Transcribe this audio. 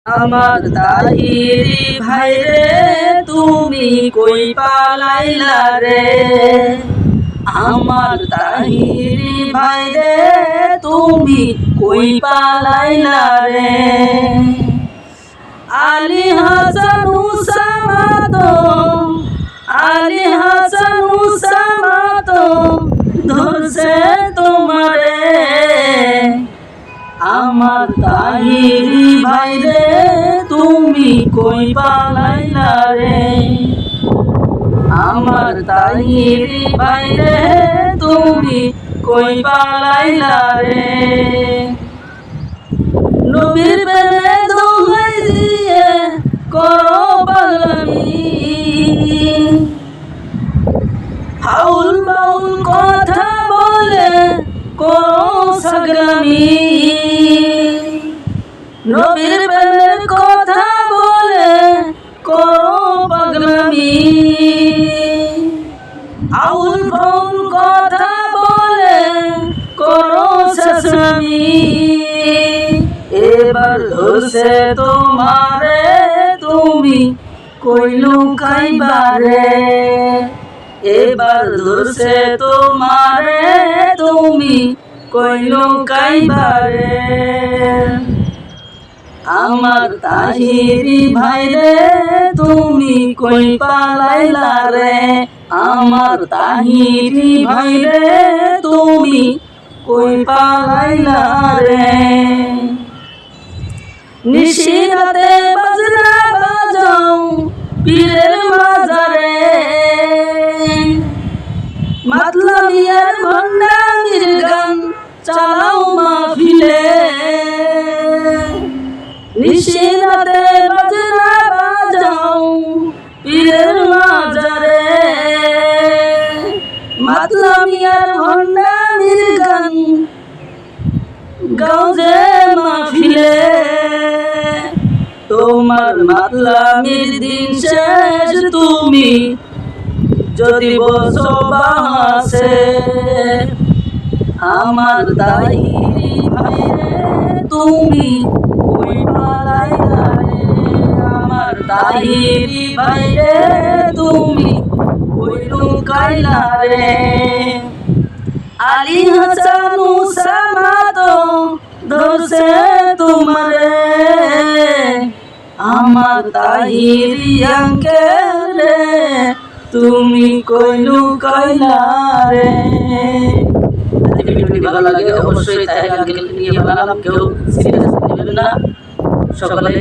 আমার তাহিরি ভাইরে তুমি কই পালাইলা রে, আমার তাহিরি ভাইরে তুমি কই পালাইলা রে। আলী হাসান উসামা তো, আলী হাসান উসামা তো ধরছে তোমারে, আমার তাহিরি ভাইরে তুমি কই পালাইলা রে, আমার তাহিরি ভাইরে তুমি কই পালাইলা রে। নবীর প্রেমে দোহাই দিয়ে করো পাগলামি, ফাউল বাউল কথা বলে করো ছাগলামি, নবীর প্রেমের কথা বলে করো পাগলামি, আউল ফাউল কথা বলে করো ছাগলামি। এবার ধরছে তোমারে তুমি কই লুকাইবারে, এবার ধরছে তোমারে তুমি কই লুকাইবারে। আমার তাহিরি ভাইরে তুমি কই পালাইলা রে, আমার তাহিরি ভাইরে তুমি কই পালাইলা রে। নিশিরাতে বাজনা বাজাও পীরের মাজারে, মাতলামিয়ার ভণ্ডামির গান চালাও মাহফিলে, নিশিরাতে বাজনা বাজাও পীরের মাজারে, মাতলামিয়ার ভণ্ডামির গান গাও যে মাহফিলে। তোমার মাতলামির দিন শেষ তুমি যদি বসো বাসে, আমার তাহিরি ভাইরে তুমি কই পালাইলা রে, আমার তাহিরি ভাইরে তুমি কই লুকাইলা রে। আলী হাসান উসামা তো ধরছে তোমারে, আমার তাহিরি আঙ্কেল রে তুমি কই লুকাইলা রে। যদি ভিডিওটি ভালো লাগে অবশ্যই তাহিরি আঙ্কেল নিয়ে বানালাম, কেউ সিরিয়াস নেবেন না সকলে।